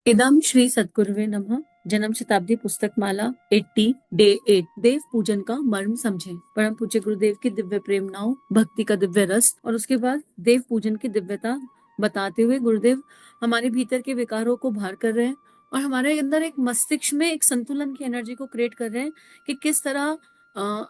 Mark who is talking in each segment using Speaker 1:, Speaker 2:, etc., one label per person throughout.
Speaker 1: इदम श्री सद्गुरुवे नमः। जन्म शताब्दी पुस्तक माला 80 डे 8 देव पूजन का मर्म समझें। परम पूज्य गुरुदेव की दिव्य प्रेमनाओं, भक्ति का दिव्य रस और उसके बाद देव पूजन की दिव्यता बताते हुए गुरुदेव हमारे भीतर के विकारों को बाहर कर रहे हैं और हमारे अंदर एक मस्तिष्क में एक संतुलन की एनर्जी को क्रिएट कर रहे हैं कि किस तरह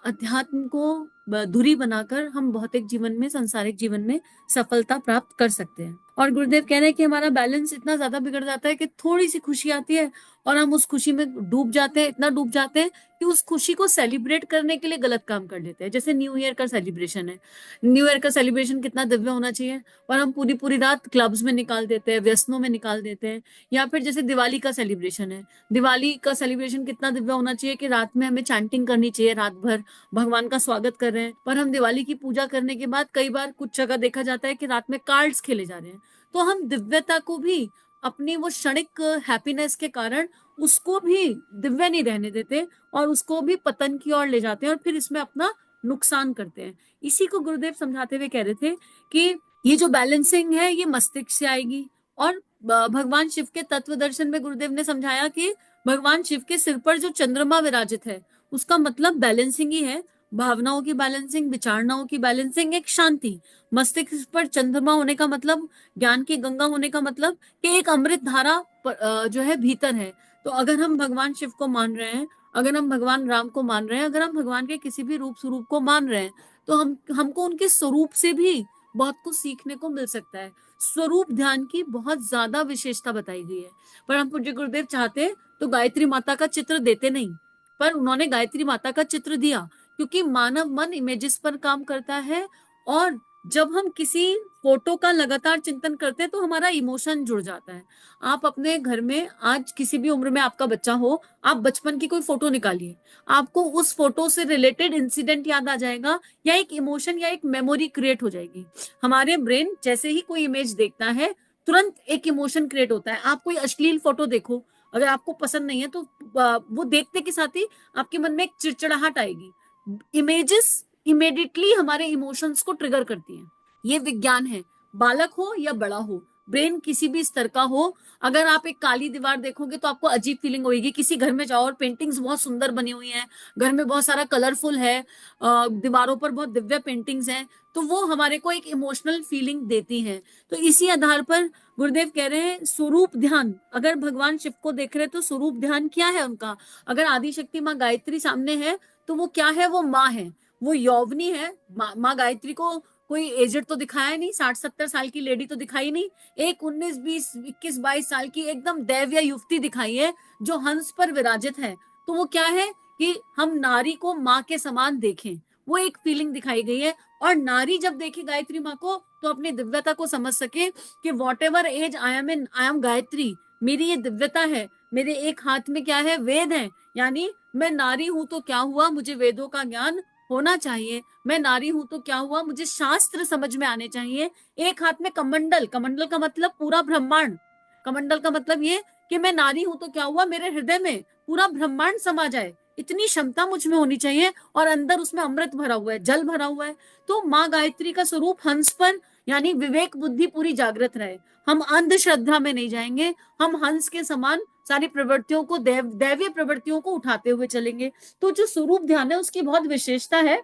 Speaker 1: अध्यात्म को धुरी बनाकर हम भौतिक जीवन में, सांसारिक जीवन में सफलता प्राप्त कर सकते हैं। और गुरुदेव कह रहे हैं कि हमारा बैलेंस इतना ज्यादा बिगड़ जाता है कि थोड़ी सी खुशी आती है और हम उस खुशी में डूब जाते हैं, इतना डूब जाते हैं कि उस खुशी को सेलिब्रेट करने के लिए गलत काम कर लेते हैं। जैसे न्यू ईयर का सेलिब्रेशन है, न्यू ईयर का सेलिब्रेशन कितना दिव्य होना चाहिए और हम पूरी पूरी रात क्लब्स में निकाल देते हैं, व्यसनों में निकाल देते हैं। या फिर जैसे दिवाली का सेलिब्रेशन है, दिवाली का सेलिब्रेशन कितना दिव्य होना चाहिए कि रात में हमें चैंटिंग करनी चाहिए, रात भर भगवान का स्वागत कर रहे हैं। पर हम दिवाली की पूजा करने के बाद कई बार कुछ जगह देखा जाता है कि रात में कार्ड्स खेले जा रहे हैं। तो हम दिव्यता को भी अपनी वो क्षणिक हैप्पीनेस के कारण उसको भी दिव्य नहीं रहने देते और उसको भी पतन की ओर ले जाते हैं और फिर इसमें अपना नुकसान करते हैं। इसी को गुरुदेव समझाते हुए कह रहे थे कि ये जो बैलेंसिंग है ये मस्तिष्क से आएगी। और भगवान शिव के तत्व दर्शन में गुरुदेव ने समझाया कि भगवान शिव के सिर पर जो चंद्रमा विराजित है उसका मतलब बैलेंसिंग ही है। भावनाओं की बैलेंसिंग, विचारणाओं की बैलेंसिंग, एक शांति। मस्तिष्क पर चंद्रमा होने का मतलब, ज्ञान की गंगा होने का मतलब कि एक अमृत धारा जो है भीतर है। तो अगर हम भगवान शिव को मान रहे हैं, अगर हम भगवान राम को मान रहे हैं, अगर हम भगवान के किसी भी रूप स्वरूप को मान रहे हैं, तो हमको उनके स्वरूप से भी बहुत कुछ सीखने को मिल सकता है। स्वरूप ध्यान की बहुत ज्यादा विशेषता बताई गई है। पर हम पूज्य गुरुदेव चाहते तो गायत्री माता का चित्र देते नहीं, पर उन्होंने गायत्री माता का चित्र दिया क्योंकि मानव मन इमेजेस पर काम करता है। और जब हम किसी फोटो का लगातार चिंतन करते हैं तो हमारा इमोशन जुड़ जाता है। आप अपने घर में आज किसी भी उम्र में आपका बच्चा हो, आप बचपन की कोई फोटो निकालिए, आपको उस फोटो से रिलेटेड इंसिडेंट याद आ जाएगा या एक इमोशन या एक मेमोरी क्रिएट हो जाएगी। हमारे ब्रेन जैसे ही कोई इमेज देखता है तुरंत एक इमोशन क्रिएट होता है। आप कोई अश्लील फोटो देखो, अगर आपको पसंद नहीं है तो वो देखते के साथ ही आपके मन में एक चिड़चिड़ाहट आएगी। इमेजेस इमीडिएटली हमारे इमोशंस को ट्रिगर करती हैं। ये विज्ञान है। बालक हो या बड़ा हो, ब्रेन किसी भी स्तर का हो, अगर आप एक काली दीवार देखोगे तो आपको अजीब फीलिंग होगी। किसी घर में जाओ और पेंटिंग्स बहुत सुंदर बनी हुई हैं, घर में बहुत सारा कलरफुल है, दीवारों पर बहुत दिव्य पेंटिंग्स हैं, तो वो हमारे को एक इमोशनल फीलिंग देती हैं। तो इसी आधार पर गुरुदेव कह रहे हैं स्वरूप ध्यान। अगर भगवान शिव को देख रहे हैं तो स्वरूप ध्यान क्या है उनका। अगर आदिशक्ति माँ गायत्री सामने है तो वो क्या है, वो माँ है, वो यौवनी है। माँ गायत्री को कोई एजेड तो दिखाया नहीं, 60-70 साल की लेडी तो दिखाई नहीं, एक 19-20-21-22 साल की एकदम दैवीय युवती दिखाई है जो हंस पर विराजित है। तो वो क्या है कि हम नारी को माँ के समान देखें, वो एक फीलिंग दिखाई गई है। और नारी जब देखे गायत्री माँ को तो अपनी दिव्यता को समझ सके कि whatever as I am in, I am Gayatri, मेरी ये दिव्यता है। मेरे एक हाथ में क्या है, वेद है, यानी मैं नारी हूं तो क्या हुआ, मुझे वेदों का ज्ञान होना चाहिए। मैं नारी हूं तो क्या हुआ, मुझे शास्त्र समझ में आने चाहिए। एक हाथ में कमंडल, कमंडल का मतलब पूरा ब्रह्मांड, कमंडल का मतलब ये कि मैं नारी हूं तो क्या हुआ, मेरे हृदय में पूरा ब्रह्मांड समा जाए, इतनी क्षमता मुझ में होनी चाहिए। और अंदर उसमें अमृत भरा हुआ है, जल भरा हुआ है। तो माँ गायत्री का स्वरूप हंस पर, यानी विवेक बुद्धि पूरी जागृत रहे। हम अंधश्रद्धा में नहीं जाएंगे, हम हंस के समान सारी प्रवृत्तियों को, दैवीय प्रवृत्तियों को उठाते हुए चलेंगे। तो जो स्वरूप ध्यान है उसकी बहुत विशेषता है।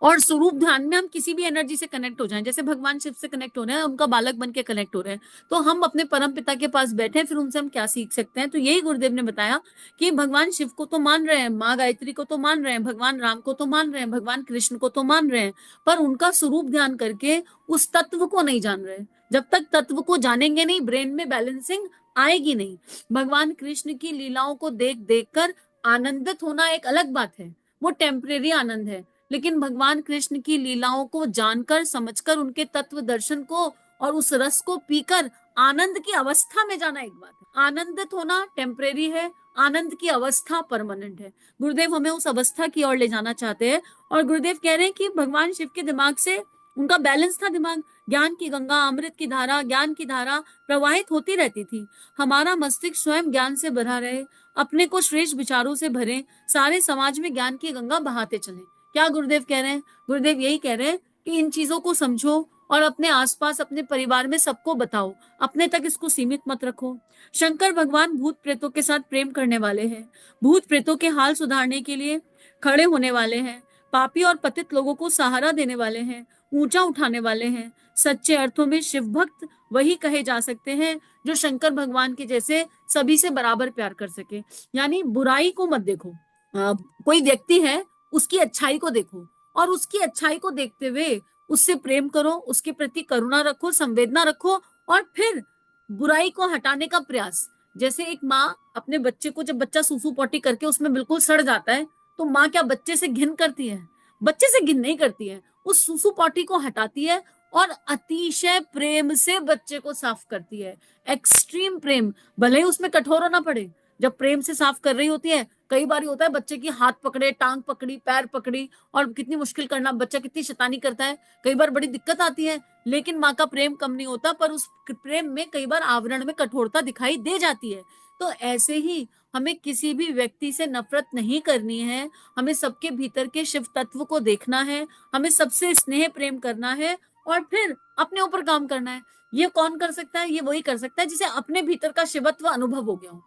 Speaker 1: और स्वरूप ध्यान में हम किसी भी एनर्जी से कनेक्ट हो जाएं, जैसे भगवान शिव से कनेक्ट हो रहे हैं, उनका बालक बन के कनेक्ट हो रहे हैं, तो हम अपने परम पिता के पास बैठे, फिर उनसे हम क्या सीख सकते हैं। तो यही गुरुदेव ने बताया कि भगवान शिव को तो मान रहे हैं, माँ गायत्री को तो मान रहे हैं, भगवान राम को तो मान रहे हैं, भगवान कृष्ण को तो मान रहे हैं, पर उनका स्वरूप ध्यान करके उस तत्व को नहीं जान रहे। जब तक तत्व को जानेंगे नहीं, ब्रेन में बैलेंसिंग आएगी नहीं। भगवान कृष्ण की लीलाओं को देख देख कर आनंदित होना एक अलग बात है, वो टेम्परेरी आनंद है। लेकिन भगवान कृष्ण की लीलाओं को जानकर, समझकर, उनके तत्व दर्शन को और उस रस को पीकर आनंद की अवस्था में जाना एक बात है। आनंदित होना टेम्परेरी है, आनंद की अवस्था परमानेंट है। गुरुदेव हमें उस अवस्था की ओर ले जाना चाहते हैं। और गुरुदेव कह रहे हैं कि भगवान शिव के दिमाग से, उनका बैलेंस था दिमाग, ज्ञान की गंगा, अमृत की धारा, ज्ञान की धारा प्रवाहित होती रहती थी। हमारा मस्तिष्क स्वयं ज्ञान से भरा रहे, अपने को श्रेष्ठ विचारों से भरे, सारे समाज में ज्ञान की गंगा बहाते चले। क्या गुरुदेव कह रहे हैं, गुरुदेव यही कह रहे हैं कि इन चीजों को समझो और अपने आसपास अपने परिवार में सबको बताओ, अपने तक इसको सीमित मत रखो। शंकर भगवान भूत प्रेतों के साथ प्रेम करने वाले हैं, भूत प्रेतों के हाल सुधारने के लिए खड़े होने वाले हैं, पापी और पतित लोगों को सहारा देने वाले हैं, ऊंचा उठाने वाले हैं। सच्चे अर्थों में शिव भक्त वही कहे जा सकते हैं जो शंकर भगवान के जैसे सभी से बराबर प्यार कर सके। यानी बुराई को मत देखो, कोई व्यक्ति है उसकी अच्छाई को देखो, और उसकी अच्छाई को देखते हुए उससे प्रेम करो, उसके प्रति करुणा रखो, संवेदना रखो, और फिर बुराई को हटाने का प्रयास। जैसे एक माँ अपने बच्चे को, जब बच्चा सूसू पोटी करके उसमें बिल्कुल सड़ जाता है, तो माँ क्या बच्चे से घिन करती है? बच्चे से घिन नहीं करती है, उस सूसू पोटी को हटाती है और अतिशय प्रेम से बच्चे को साफ करती है। एक्सट्रीम प्रेम, भले ही उसमें कठोर होना पड़े, जब प्रेम से साफ कर रही होती है। कई बार होता है बच्चे की हाथ पकड़े, टांग पकड़ी, पैर पकड़ी, और कितनी मुश्किल करना, बच्चा कितनी शैतानी करता है, कई बार बड़ी दिक्कत आती है, लेकिन माँ का प्रेम कम नहीं होता, पर उस प्रेम में कई बार आवरण में कठोरता दिखाई दे जाती है। तो ऐसे ही हमें किसी भी व्यक्ति से नफरत नहीं करनी है, हमें सबके भीतर के शिव तत्व को देखना है, हमें सबसे स्नेह प्रेम करना है, और फिर अपने ऊपर काम करना है। ये कौन कर सकता है? ये वही कर सकता है जिसे अपने भीतर का शिवत्व अनुभव हो गया हो,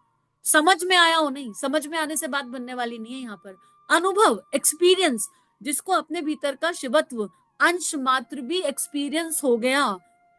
Speaker 1: समझ में आया हो। नहीं, समझ में आने से बात बनने वाली नहीं है यहाँ पर। अनुभव, एक्सपीरियंस, जिसको अपने भीतर का शिवत्व अंश मात्र भी एक्सपीरियंस हो गया,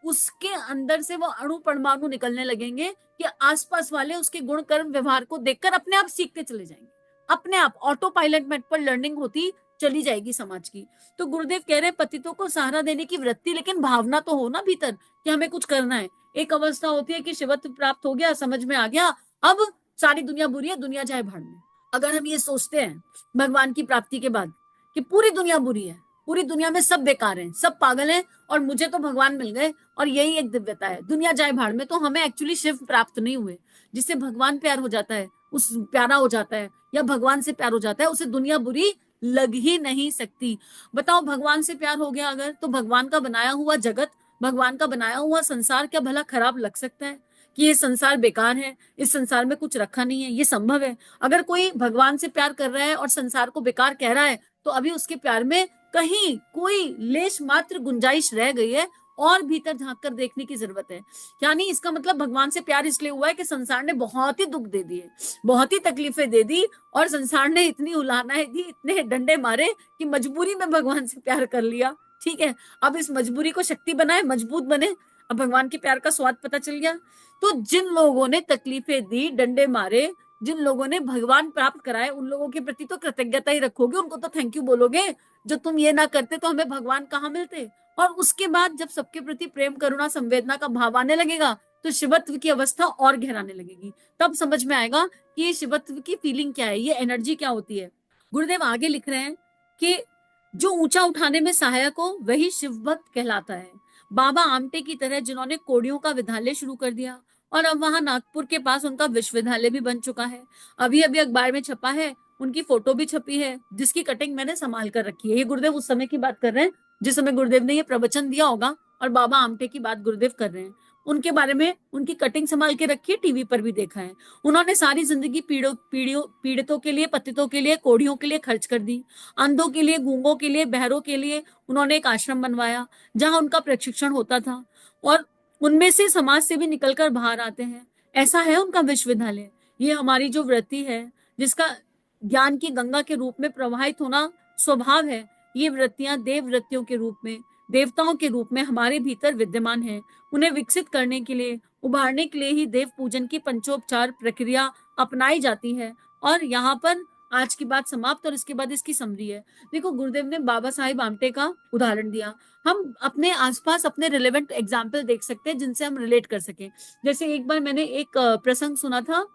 Speaker 1: उसके अंदर से वो अणु परमाणु निकलने लगेंगे कि आसपास वाले उसके गुण कर्म व्यवहार को देखकर अपने आप सीखते चले जाएंगे। अपने आप ऑटो पायलट मोड पर लर्निंग होती चली जाएगी समाज की। तो गुरुदेव कह रहे हैं पतितों को सहारा देने की वृत्ति, लेकिन भावना तो हो ना भीतर कि हमें कुछ करना है। एक अवस्था होती है कि शिवत्व प्राप्त हो गया, समझ में आ गया, अब सारी दुनिया बुरी है, दुनिया जाए भाड़ में। अगर हम ये सोचते हैं भगवान की प्राप्ति के बाद कि पूरी दुनिया बुरी है, पूरी दुनिया में सब बेकार हैं, सब पागल हैं, और मुझे तो भगवान मिल गए और यही एक दिव्यता है, दुनिया जाए भाड़ में, तो हमें एक्चुअली शिव प्राप्त नहीं हुए। जिससे भगवान प्यार हो जाता है, उस प्यारा हो जाता है, या भगवान से प्यार हो जाता है, उसे दुनिया बुरी लग ही नहीं सकती। बताओ, भगवान से प्यार हो गया अगर, तो भगवान का बनाया हुआ जगत, भगवान का बनाया हुआ संसार क्या भला खराब लग सकता है कि ये संसार बेकार है, इस संसार में कुछ रखा नहीं है? ये संभव है? अगर कोई भगवान से प्यार कर रहा है और संसार को बेकार कह रहा है, तो अभी उसके प्यार में कहीं कोई लेश मात्र गुंजाइश रह गई है, और भीतर झांक कर देखने की जरूरत है। यानी इसका मतलब भगवान से प्यार इसलिए हुआ है कि संसार ने बहुत ही दुख दे दिए, बहुत ही तकलीफें दे दी, और संसार ने इतनी उलाहनाएं दी, इतने डंडे मारे कि मजबूरी में भगवान से प्यार कर लिया। ठीक है, अब इस मजबूरी को शक्ति बनाए, मजबूत बने, अब भगवान के प्यार का स्वाद पता चल गया। तो जिन लोगों ने तकलीफें दी, डंडे मारे, जिन लोगों ने भगवान प्राप्त कराए, उन लोगों के प्रति तो कृतज्ञता ही रखोगे, उनको तो थैंक यू बोलोगे। जो तुम ये ना करते तो हमें भगवान कहाँ मिलते। और उसके बाद जब सबके प्रति प्रेम, करुणा, संवेदना का भाव आने लगेगा, तो शिवत्व की अवस्था और गहराने लगेगी। तब समझ में आएगा कि ये शिवत्व की फीलिंग क्या है, ये एनर्जी क्या होती है। गुरुदेव आगे लिख रहे हैं कि जो ऊंचा उठाने में सहायक हो वही शिव भक्त कहलाता है। बाबा आमटे की तरह जिन्होंने कोड़ियों का विद्यालय शुरू कर दिया, और अब वहां नागपुर के पास उनका विश्वविद्यालय भी बन चुका है। अभी अभी अखबार में छपा है, उनकी फोटो भी छपी है, जिसकी कटिंग मैंने संभाल कर रखी है। ये गुरुदेव उस समय की बात कर रहे हैं जिस समय गुरुदेव ने ये प्रवचन दिया होगा, और बाबा आमटे की बात गुरुदेव कर रहे हैं। उनके बारे में उनकी कटिंग संभाल के रखी है, टीवी पर भी देखा है। उन्होंने सारी जिंदगी पीड़ितों के लिए, पतितों के लिए, कोढ़ियों के लिए खर्च कर दी। अंधों के लिए, गूंगों के लिए, बहरों के लिए उन्होंने एक आश्रम बनवाया जहां उनका प्रशिक्षण होता था, और उनमें से समाज से भी निकलकर बाहर आते हैं। ऐसा है उनका विश्वविद्यालय। ये हमारी जो वृत्ति है, जिसका ज्ञान की गंगा के रूप में प्रवाहित होना स्वभाव है, ये वृत्तियां देव वृत्तियों के रूप में, देवताओं के रूप में हमारे भीतर विद्यमान है। उन्हें विकसित करने के लिए, उभारने के लिए ही देव पूजन की पंचोपचार प्रक्रिया अपनाई जाती है। और यहाँ पर आज की बात समाप्त, और इसके बाद इसकी समरी है। देखो, गुरुदेव ने बाबा साहिब आमटे का उदाहरण दिया। हम अपने आसपास अपने रिलेवेंट एग्जाम्पल देख सकते हैं जिनसे हम रिलेट कर सकें। जैसे एक बार मैंने एक प्रसंग सुना था,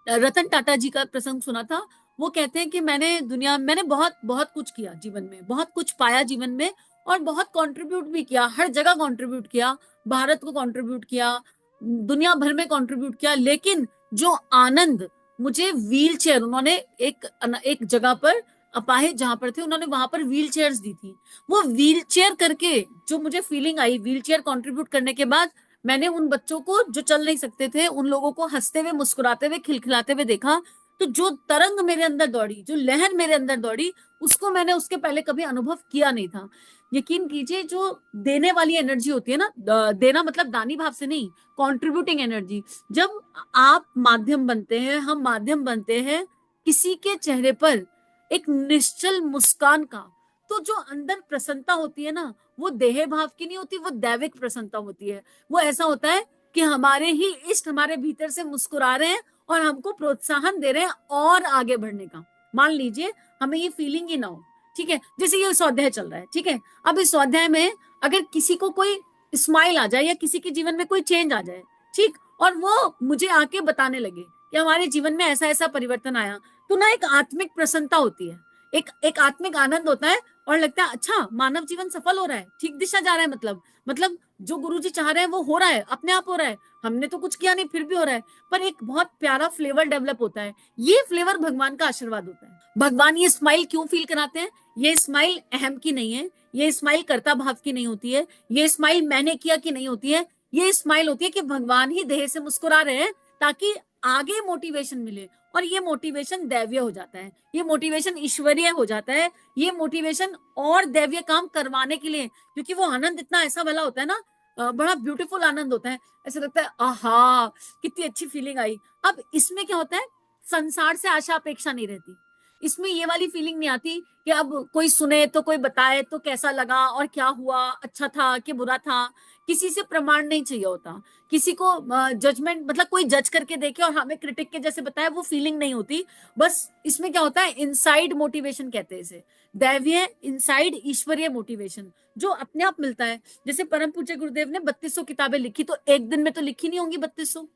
Speaker 1: रतन टाटा जी का प्रसंग सुना था। वो कहते हैं कि मैंने बहुत बहुत कुछ किया जीवन में, बहुत कुछ पाया जीवन में, और बहुत कंट्रीब्यूट भी किया, हर जगह कंट्रीब्यूट किया, भारत को कंट्रीब्यूट किया, दुनिया भर में कंट्रीब्यूट किया, लेकिन जो आनंद मुझे व्हील चेयर, उन्होंने एक जगह पर अपाहिज जहां पर थे, उन्होंने वहां पर व्हील चेयर्स दी थी। वो व्हील चेयर करके जो मुझे फीलिंग आई, व्हील चेयर कंट्रीब्यूट करने के बाद, मैंने उन बच्चों को जो चल नहीं सकते थे, उन लोगों को हंसते हुए, मुस्कुराते हुए, खिलखिलाते हुए देखा। तो जो तरंग मेरे अंदर दौड़ी, जो लहर मेरे अंदर दौड़ी, उसको मैंने उसके पहले कभी अनुभव किया नहीं था। यकीन कीजिए, जो देने वाली एनर्जी होती है ना, देना मतलब दानी भाव से नहीं, कॉन्ट्रीब्यूटिंग एनर्जी, जब आप माध्यम बनते हैं, हम माध्यम बनते हैं किसी के चेहरे पर एक निश्चल मुस्कान का, तो जो अंदर प्रसन्नता होती है ना, वो देह भाव की नहीं होती, वो दैविक प्रसन्नता होती है। वो ऐसा होता है कि हमारे ही इष्ट हमारे भीतर से मुस्कुरा रहे हैं और हमको प्रोत्साहन दे रहे हैं और आगे बढ़ने का। मान लीजिए हमें ये फीलिंग ही ना हो, ठीक है, जैसे ये स्वाध्याय चल रहा है, ठीक है, अब इस स्वाध्याय में अगर किसी को कोई स्माइल आ जाए या किसी के जीवन में कोई चेंज आ जाए, ठीक, और वो मुझे आके बताने लगे कि हमारे जीवन में ऐसा ऐसा परिवर्तन आया, तो ना एक आत्मिक प्रसन्नता होती है, एक आत्मिक आनंद होता है, और लगता है अच्छा मानव जीवन सफल हो रहा है, ठीक दिशा जा रहा है, मतलब जो गुरुजी चाह रहे हैं वो हो रहा है, अपने आप हो रहा है, हमने तो कुछ किया नहीं फिर भी हो रहा है। पर एक बहुत प्यारा फ्लेवर डेवलप होता है, ये फ्लेवर भगवान का आशीर्वाद होता है। भगवान ये स्माइल क्यों फील कराते हैं? ये स्माइल अहम की नहीं है, ये स्माइल कर्ता भाव की नहीं होती है, ये स्माइल मैंने किया की नहीं होती है, ये स्माइल होती है कि भगवान ही देह से मुस्कुरा रहे हैं ताकि आगे मोटिवेशन मिले, और ये मोटिवेशन दैवीय हो जाता है, ये मोटिवेशन ईश्वरीय हो जाता है, ये मोटिवेशन और दैवीय काम करवाने के लिए, क्योंकि वो आनंद इतना ऐसा वाला होता है ना, बड़ा ब्यूटीफुल आनंद होता है, ऐसा लगता है आहा कितनी अच्छी फीलिंग आई। अब इसमें क्या होता है, संसार से आशा अपेक्षा नहीं रहती, इसमें ये वाली फीलिंग नहीं आती कि अब कोई सुने तो कोई बताए तो कैसा लगा और क्या हुआ, अच्छा था कि बुरा था, किसी से प्रमाण नहीं चाहिए होता, किसी को जजमेंट मतलब कोई जज करके देखे और हमें क्रिटिक के जैसे बताए, वो फीलिंग नहीं होती। बस इसमें क्या होता है, इनसाइड मोटिवेशन कहते हैं इसे, दैवीय इनसाइड ईश्वरीय मोटिवेशन जो अपने आप मिलता है। जैसे परम पूज्य गुरुदेव ने 3200 किताबें लिखी, तो एक दिन में तो लिखी नहीं होंगी 3200,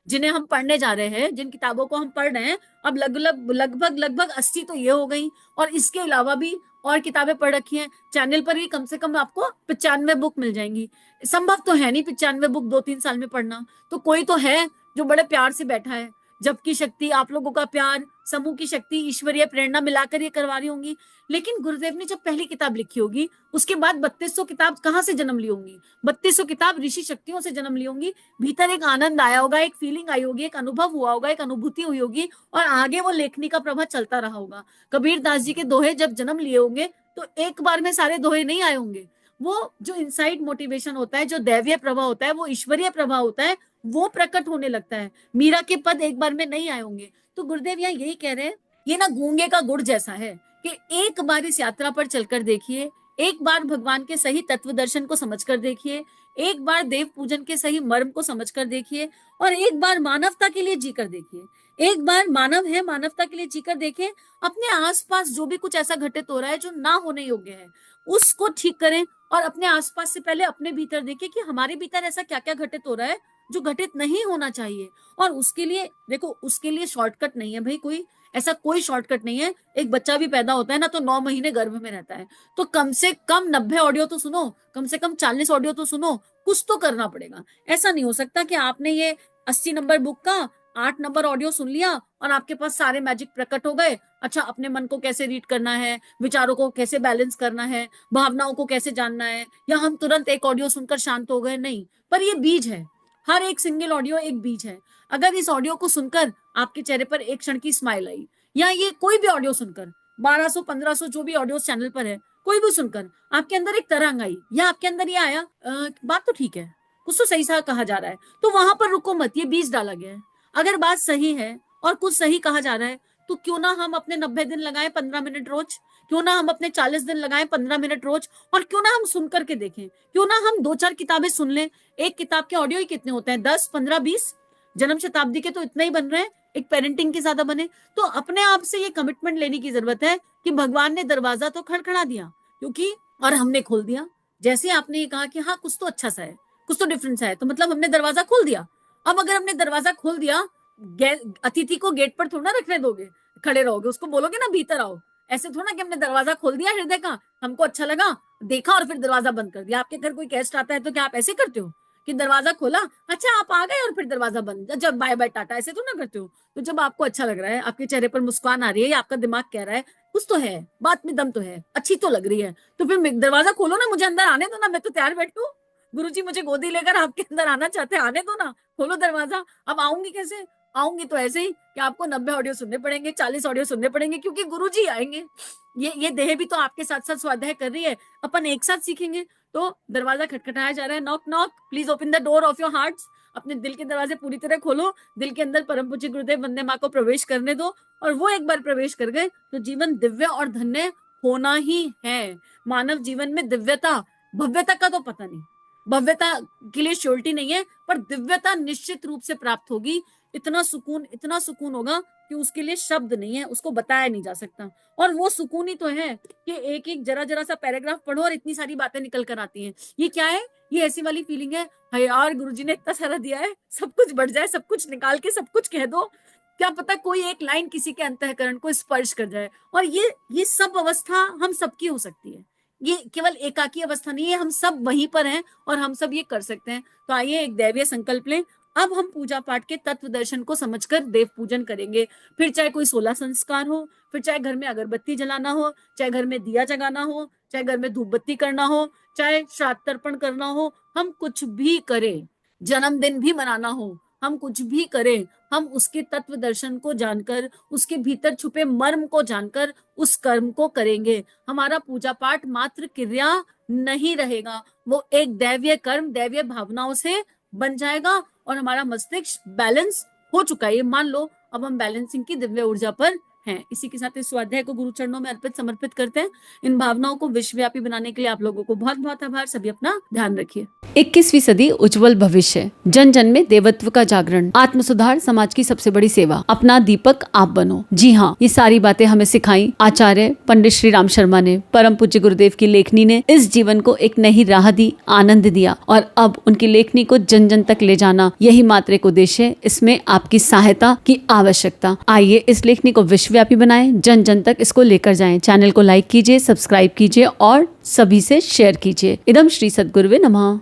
Speaker 1: जिन्हें हम पढ़ने जा रहे हैं, जिन किताबों को हम पढ़ रहे हैं, अब लगभग 80 तो ये हो गई, और इसके अलावा भी और किताबें पढ़ रखी हैं। चैनल पर भी कम से कम आपको 95 बुक मिल जाएंगी। संभव तो है नहीं 95 बुक 2-3 साल में पढ़ना, तो कोई तो है जो बड़े प्यार से बैठा है, जबकि शक्ति आप लोगों का प्यार, समूह की शक्ति, ईश्वरीय प्रेरणा मिलाकर ये करवा रही होंगी। लेकिन गुरुदेव ने जब पहली किताब लिखी होगी, उसके बाद 3200 किताब कहाँ से जन्म ली होंगी? 3200 किताब ऋषि शक्तियों से जन्म ली होंगी। भीतर एक आनंद आया होगा, एक फीलिंग आई होगी, एक अनुभव हुआ होगा, एक अनुभूति हुई होगी, और आगे वो लेखनी का प्रभाव चलता रहा होगा। कबीर दास जी के दोहे जब जन्म लिए होंगे, तो एक बार में सारे दोहे नहीं आए होंगे। वो जो इनसाइड मोटिवेशन होता है, जो दैवीय प्रभाव होता है, वो ईश्वरीय प्रभाव होता है, वो प्रकट होने लगता है। मीरा के पद एक बार में नहीं आए होंगे। तो गुरुदेव यहाँ यही कह रहे हैं, ये ना गूंगे का गुड़ जैसा है कि एक बार इस यात्रा पर चलकर देखिए, एक बार भगवान के सही तत्व दर्शन को समझकर देखिए, एक बार देव पूजन के सही मर्म को समझकर देखिए, और एक बार मानवता के लिए जीकर देखिए। एक बार मानव है, मानवता के लिए जीकर देखिए। अपने आसपास जो भी कुछ ऐसा घटित हो रहा है जो ना होने योग्य है, उसको ठीक करें, और अपने आसपास से पहले अपने भीतर देखिए कि हमारे भीतर ऐसा क्या क्या घटित हो रहा है जो घटित नहीं होना चाहिए। और उसके लिए देखो, उसके लिए शॉर्टकट नहीं है भाई, कोई ऐसा कोई शॉर्टकट नहीं है। एक बच्चा भी पैदा होता है ना, तो 9 महीने गर्भ में रहता है, तो कम से कम 90 ऑडियो तो सुनो, कम से कम 40 ऑडियो तो सुनो, कुछ तो करना पड़ेगा। ऐसा नहीं हो सकता कि आपने ये 80 नंबर बुक का 8 नंबर ऑडियो सुन लिया और आपके पास सारे मैजिक प्रकट हो गए। अच्छा, अपने मन को कैसे रीड करना है, विचारों को कैसे बैलेंस करना है, भावनाओं को कैसे जानना है, या हम तुरंत एक ऑडियो सुनकर शांत हो गए, नहीं। पर ये बीज है, हर एक सिंगल ऑडियो एक बीज है। अगर इस ऑडियो को सुनकर आपके चेहरे पर एक क्षण की स्माइल आई, या ये कोई भी ऑडियो सुनकर 1200-1500 जो भी ऑडियो चैनल पर है, कोई भी सुनकर आपके अंदर एक तरंग आई, या आपके अंदर ये आया बात तो ठीक है, कुछ तो सही सा कहा जा रहा है, तो वहां पर रुको मत, ये बीज डाला गया है। अगर बात सही है और कुछ सही कहा जा रहा है, तो क्यों ना हम अपने 90 दिन लगाएं 15 मिनट रोज, क्यों ना हम अपने 40 दिन लगाएं 15 मिनट रोज, और क्यों ना हम सुन करके देखें, क्यों ना हम 2-4 किताबें सुन लें। एक किताब के ऑडियो ही कितने होते हैं, 10, 15, 20, जन्म शताब्दी के तो इतने ही बन रहे हैं, एक पेरेंटिंग के ज्यादा बने। तो अपने आप से ये कमिटमेंट लेने की जरूरत है कि भगवान ने दरवाजा तो खड़खड़ा दिया, क्योंकि और हमने खोल दिया। जैसे आपने ये कहा कि हाँ कुछ तो अच्छा सा है, कुछ तो डिफरेंस है, तो मतलब हमने दरवाजा खोल दिया। अब अगर हमने दरवाजा खोल दिया, अतिथि को गेट पर थोड़ा ना रखने दोगे, खड़े रहोगे, उसको बोलोगे ना भीतर आओ। ऐसे थोड़ा कि हमने दरवाजा खोल दिया हृदय का, हमको अच्छा लगा, देखा और फिर दरवाजा बंद कर दिया। आपके घर कोई गेस्ट आता है तो क्या आप ऐसे करते हो कि दरवाजा खोला, अच्छा आप आ गए और फिर दरवाजा बंद, जब बाय बाय टाटा, ऐसे तो ना करते हो। तो जब आपको अच्छा लग रहा है, आपके चेहरे पर मुस्कान आ रही है, या आपका दिमाग कह रहा है कुछ तो है, बात में दम तो है, अच्छी तो लग रही है, तो फिर दरवाजा खोलो ना, मुझे अंदर आने दो ना, मैं तो तैयार बैठू। गुरुजी मुझे गोदी लेकर आपके अंदर आना चाहते हैं, आने दो ना, खोलो दरवाजा। अब आऊंगी कैसे? आऊंगी तो ऐसे ही कि आपको 90 ऑडियो सुनने पड़ेंगे, 40 ऑडियो सुनने पड़ेंगे, क्योंकि गुरुजी आएंगे। ये देह भी तो आपके साथ साथ स्वाध्याय कर रही है, अपन एक साथ सीखेंगे। तो दरवाजा खटखटाया जा रहा है, knock knock, please open the door of your hearts. अपने दिल के दरवाजे पूरी तरह खोलो, दिल के अंदर परम पूज्य गुरुदेव वंदे माँ को प्रवेश करने दो, और वो एक बार प्रवेश कर गए तो जीवन दिव्य और धन्य होना ही है। मानव जीवन में दिव्यता, भव्यता का तो पता नहीं, भव्यता के लिए श्योरिटी नहीं है, पर दिव्यता निश्चित रूप से प्राप्त होगी। इतना सुकून होगा कि उसके लिए शब्द नहीं है, उसको बताया नहीं जा सकता। और वो सुकून ही तो है कि एक एक जरा जरा सा पैराग्राफ पढ़ो और इतनी सारी बातें निकल कर आती हैं। ये क्या है? ये ऐसी वाली फीलिंग है, हाय यार गुरुजी ने इतना सारा दिया है, सब कुछ बढ़ जाए, सब कुछ निकाल के सब कुछ कह दो। क्या पता कोई एक लाइन किसी के अंतःकरण को स्पर्श कर जाए। और ये सब अवस्था हम सबकी हो सकती है। ये केवल एकाकी अवस्था नहीं है, हम सब वहीं पर हैं और हम सब ये कर सकते हैं। तो आइए एक दैवीय संकल्प लें। अब हम पूजा पाठ के तत्व दर्शन को समझकर देव पूजन करेंगे। फिर चाहे कोई 16 संस्कार हो, फिर चाहे घर में अगरबत्ती जलाना हो, चाहे घर में दिया जगाना हो, चाहे घर में धूप बत्ती करना हो, चाहे श्राद्ध तर्पण करना हो, हम कुछ भी करें, जन्मदिन भी मनाना हो, हम कुछ भी करें, हम उसके तत्व दर्शन को जानकर, उसके भीतर छुपे मर्म को जानकर उस कर्म को करेंगे। हमारा पूजा पाठ मात्र क्रिया नहीं रहेगा, वो एक दैवीय कर्म, दैवीय भावनाओं से बन जाएगा और हमारा मस्तिष्क बैलेंस हो चुका है। ये मान लो अब हम बैलेंसिंग की दिव्य ऊर्जा पर हैं। इसी के साथ इस स्वाध्याय को गुरु चरणों में अर्पित समर्पित करते हैं। इन भावनाओं को विश्वव्यापी बनाने के लिए आप लोगों को बहुत बहुत आभार। सभी अपना ध्यान रखिए।
Speaker 2: 21वीं सदी उज्जवल भविष्य, जन जन में देवत्व का जागरण, आत्म सुधार समाज की सबसे बड़ी सेवा, अपना दीपक आप बनो। जी हाँ, ये सारी बातें हमें सिखाई आचार्य पंडित श्री राम शर्मा ने। परम पूज्य गुरुदेव की लेखनी ने इस जीवन को एक नई राह दी, आनंद दिया, और अब उनकी लेखनी को जन जन तक ले जाना, यही मात्र एक उद्देश्य है। इसमें आपकी सहायता की आवश्यकता। आइए इस लेखनी को विश्वव्यापी बनाएं, जन जन तक इसको लेकर जाएं। चैनल को लाइक कीजिए, सब्सक्राइब कीजिए और सभी से शेयर कीजिए। इदम श्री सद्गुरुवे नमः।